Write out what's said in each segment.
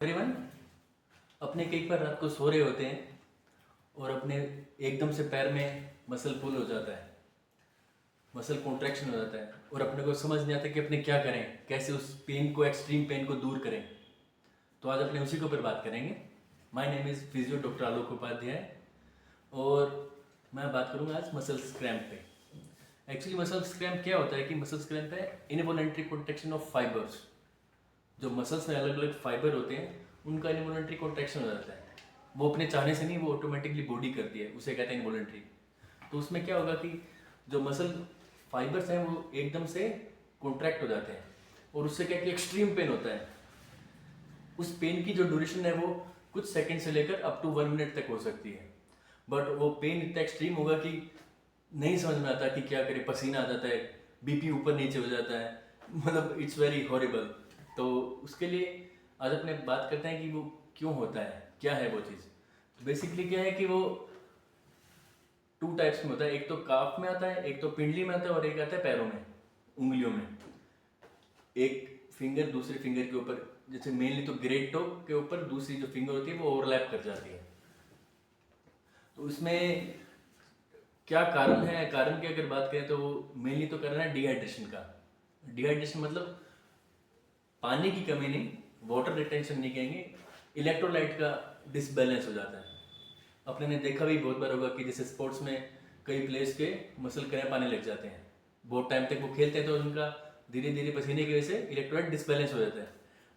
Everyone, अपने कई बार रात को सो रहे होते हैं और अपने एकदम से पैर में मसल पुल हो जाता है, मसल कॉन्ट्रैक्शन हो जाता है और अपने को समझ नहीं आता कि अपने क्या करें, कैसे उस पेन को, एक्सट्रीम पेन को दूर करें। तो आज अपने उसी के ऊपर बात करेंगे। My name is physio doctor Alok Upadhyay और मैं बात करूँगा आज मसल क्रैम्प पे। एक्चुअली मसल क्रैम्प क्या होता है कि मसल क्रैम्प है इनवॉलंटरी कॉन्ट्रैक्शन ऑफ फाइबर्स। जो मसल्स में अलग अलग फाइबर होते हैं उनका इनवॉलंटरी कॉन्ट्रैक्शन हो जाता है। वो अपने चाहने से नहीं, वो ऑटोमेटिकली बॉडी करती है, उसे कहते हैं इनवॉलंटरी। तो उसमें क्या होगा कि जो मसल फाइबर्स हैं वो एकदम से कॉन्ट्रैक्ट हो जाते हैं और उससे क्या कि एक्सट्रीम पेन होता है। उस पेन की जो ड्यूरेशन है वो कुछ सेकंड से लेकर अप टू 1 मिनट तक हो सकती है। बट वो पेन इतना एक्सट्रीम होगा कि नहीं समझ में आता कि क्या करे, पसीना आ जाता है, बीपी ऊपर नीचे हो जाता है, मतलब इट्स वेरी हॉरिबल। तो उसके लिए आज अपने बात करते हैं कि वो क्यों होता है, क्या है वो चीज़। तो बेसिकली क्या है कि वो 2 टाइप्स में होता है। एक तो काफ में आता है, एक तो पिंडली में आता है और एक आता है पैरों में, उंगलियों में। एक फिंगर दूसरे फिंगर के ऊपर, जैसे मेनली तो ग्रेट टो के ऊपर दूसरी जो फिंगर होती है वो ओवरलैप कर जाती है। तो उसमें क्या कारण है, कारण की अगर बात करें तो मेनली तो कारण है डिहाइड्रेशन का। डिहाइड्रेशन मतलब पानी की कमी नहीं, वाटर रिटेंशन नहीं कहेंगे, इलेक्ट्रोलाइट का डिसबैलेंस हो जाता है। अपने ने देखा भी बहुत बार होगा कि जैसे स्पोर्ट्स में कई प्लेयर्स के मसल क्रैम्प आने लग जाते हैं। बहुत टाइम तक वो खेलते हैं तो उनका धीरे धीरे पसीने की वजह से इलेक्ट्रोलाइट डिसबैलेंस हो जाता है।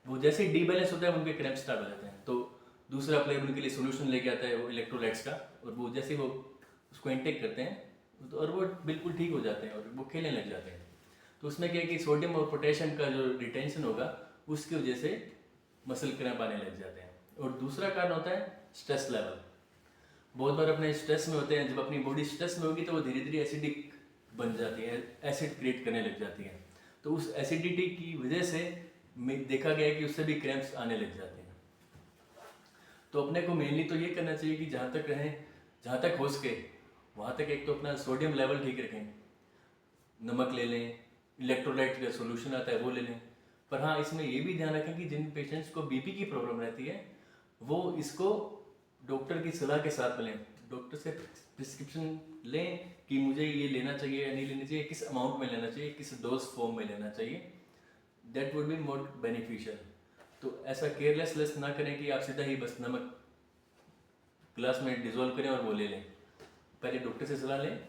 वो जैसे ही डीबैलेंस होता है उनके क्रैम्प स्टार्ट हो जाते हैं। तो दूसरा प्लेयर उनके लिए सोल्यूशन लेके आता है वो इलेक्ट्रोलाइट्स का, और वो जैसे ही वो उसको इनटेक करते हैं तो और वो बिल्कुल ठीक हो जाते हैं और वो खेलने लग जाते हैं। तो उसमें क्या है कि सोडियम और पोटेशियम का जो रिटेंशन होगा उसकी वजह से मसल क्रैम्प आने लग जाते हैं। और दूसरा कारण होता है स्ट्रेस लेवल। बहुत बार अपने स्ट्रेस में होते हैं, जब अपनी बॉडी स्ट्रेस में होगी तो वो धीरे धीरे एसिडिक बन जाती है, एसिड क्रिएट करने लग जाती है। तो उस एसिडिटी की वजह से देखा गया है कि उससे भी क्रैम्प्स आने लग जाते हैं। तो अपने को मेनली तो ये करना चाहिए कि जहाँ तक रहें, जहाँ तक हो सके वहाँ तक एक तो अपना सोडियम लेवल ठीक रखें, नमक ले लें, इलेक्ट्रोलाइट का सोल्यूशन आता है वो ले लें। पर हाँ, इसमें ये भी ध्यान रखें कि जिन पेशेंट्स को बीपी की प्रॉब्लम रहती है वो इसको डॉक्टर की सलाह के साथ लें। डॉक्टर से प्रिस्क्रिप्शन लें कि मुझे ये लेना चाहिए या नहीं लेना चाहिए, किस अमाउंट में लेना चाहिए, किस डोज फॉर्म में लेना चाहिए। That would be more beneficial. तो ऐसा केयरलेस ना करें कि आप सीधा ही बस नमक ग्लास में डिजोल्व करें और वो ले लें। पहले डॉक्टर से सलाह लें।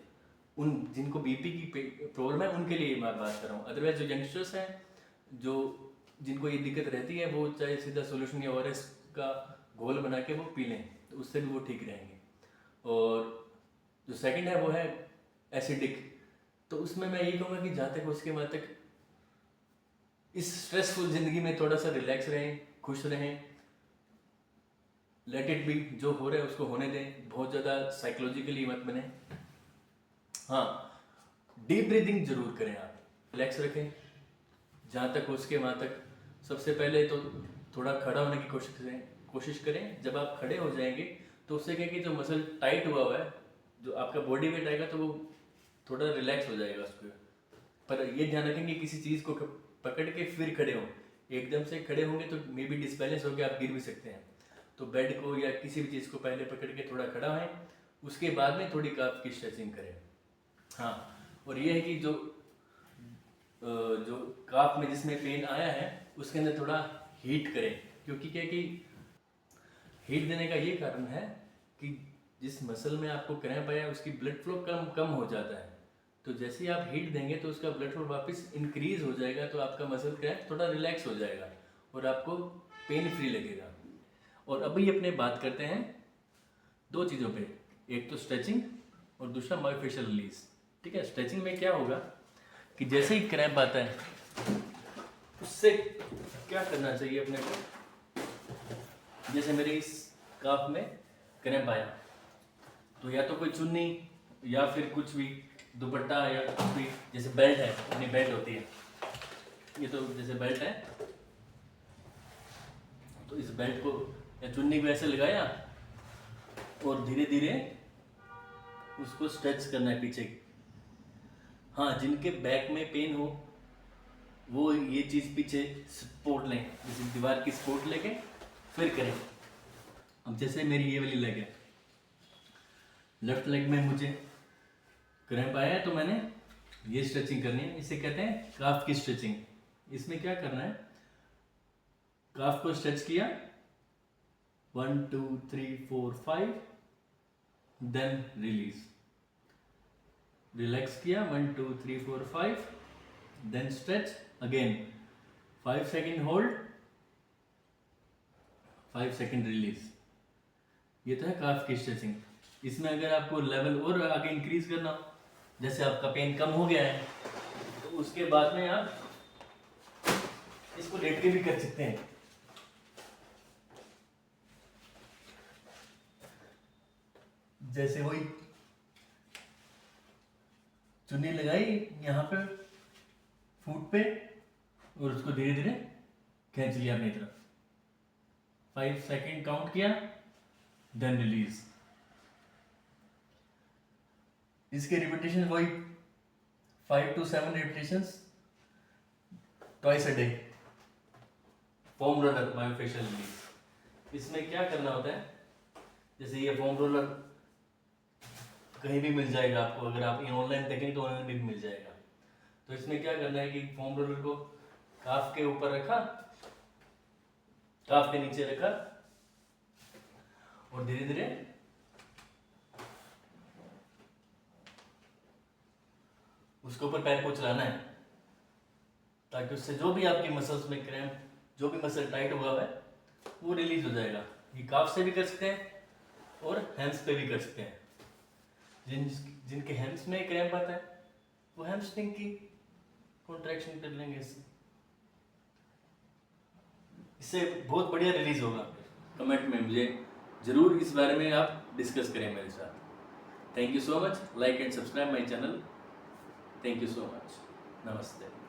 उन जिनको बीपी की प्रॉब्लम है उनके लिए मैं बात कर रहा हूँ। अदरवाइज जो यंगस्टर्स हैं, जो जिनको ये दिक्कत रहती है, वो चाहे सीधा सोल्यूशन या ORS का घोल बना के वो पी लें, तो उससे भी वो ठीक रहेंगे। और जो सेकंड है वो है एसिडिक। तो उसमें मैं ये कहूँगा कि जहाँ तक उसके बाद तक इस स्ट्रेसफुल ज़िंदगी में थोड़ा सा रिलैक्स रहें, खुश रहें, लेट इट बी, जो हो रहा है उसको होने दें, बहुत ज़्यादा साइकोलॉजिकली मत बने। हाँ, डीप ब्रीदिंग जरूर करें, आप रिलैक्स रखें जहाँ तक हो सके वहाँ तक। सबसे पहले तो थोड़ा खड़ा होने की कोशिश करें। जब आप खड़े हो जाएंगे तो उससे क्या कि जो मसल टाइट हुआ हुआ है, जो आपका बॉडी वेट आएगा तो वो थोड़ा रिलैक्स हो जाएगा उसको। पर ये ध्यान रखें कि किसी चीज़ को पकड़ के फिर खड़े हों। एकदम से खड़े होंगे तो मे बी डिसबैलेंस होकर आप गिर भी सकते हैं। तो बेड को या किसी भी चीज़ को पहले पकड़ के थोड़ा खड़ा हैं, उसके बाद में थोड़ी काफ की स्ट्रेचिंग करें। हाँ, और ये है कि जो काफ में जिसमें पेन आया है उसके अंदर थोड़ा हीट करें, क्योंकि क्या है कि हीट देने का ये कारण है कि जिस मसल में आपको क्रैम्प आया उसकी ब्लड फ्लो कम कम हो जाता है। तो जैसे ही आप हीट देंगे तो उसका ब्लड फ्लो वापस इंक्रीज हो जाएगा, तो आपका मसल क्रैम्प थोड़ा रिलैक्स हो जाएगा और आपको पेन फ्री लगेगा। और अभी अपने बात करते हैं 2 चीज़ों पे, एक तो स्ट्रेचिंग और दूसरा मायोफेशियल रिलीज। ठीक है, स्ट्रेचिंग में क्या होगा कि जैसे ही क्रैम्प आता है उससे क्या करना चाहिए अपने को। जैसे मेरे इस काफ में क्रैम्प आया तो या तो कोई चुन्नी या फिर कुछ भी दुपट्टा या कुछ भी, जैसे बेल्ट है, अपनी बेल्ट होती है, ये तो जैसे बेल्ट है, तो इस बेल्ट को या चुन्नी को ऐसे लगाया और धीरे धीरे उसको स्ट्रेच करना है पीछे। हाँ, जिनके बैक में पेन हो वो ये चीज़ पीछे सपोर्ट लें, जैसे दीवार की सपोर्ट लेके फिर करें। अब जैसे मेरी ये वाली लेग है, लेफ्ट लेग में मुझे क्रैम्प आया है तो मैंने ये स्ट्रेचिंग करनी है, इसे कहते हैं काफ की स्ट्रेचिंग। इसमें क्या करना है, काफ को स्ट्रेच किया 1 2 3 4 5, देन रिलीज, रिलैक्स किया 1 2 3 4 5, then stretch again 5 second hold, 5 second release. ये तो है काफ की स्ट्रेचिंग। इसमें अगर आपको लेवल और आगे इंक्रीज करना हो, जैसे आपका पेन कम हो गया है, तो उसके बाद में आप इसको लेट के भी कर सकते हैं। जैसे वही चुन्नी लगाई यहाँ पे फूट पे और उसको धीरे धीरे खींच लिया अपनी तरफ, 5 सेकेंड काउंट किया, देन रिलीज। इसके रिपीटेशन वही 5 to 7 repetitions twice a day. Foam roller myofascial release. इसमें क्या करना होता है, जैसे ये फोम रोलर कहीं भी मिल जाएगा आपको, अगर आप ऑनलाइन देखेंगे तो ऑनलाइन भी मिल जाएगा। तो इसमें क्या करना है कि फोम रोलर को काफ के ऊपर रखा, काफ के नीचे रखा और धीरे धीरे उसके ऊपर पैर को चलाना है, ताकि उससे जो भी आपकी मसल्स में क्रैम्प, जो भी मसल टाइट हुआ है वो रिलीज हो जाएगा। ये काफ से भी कर सकते हैं और हैम्स पे भी कर सकते हैं। जिनके हैम्स में क्रैम्प आता है वो हैमस्ट्रिंग की कॉन्ट्रैक्शन कर लेंगे, इससे बहुत बढ़िया रिलीज होगा। कमेंट में मुझे जरूर इस बारे में आप डिस्कस करें मेरे साथ। Thank you so much, like and subscribe my channel. Thank you so much, नमस्ते।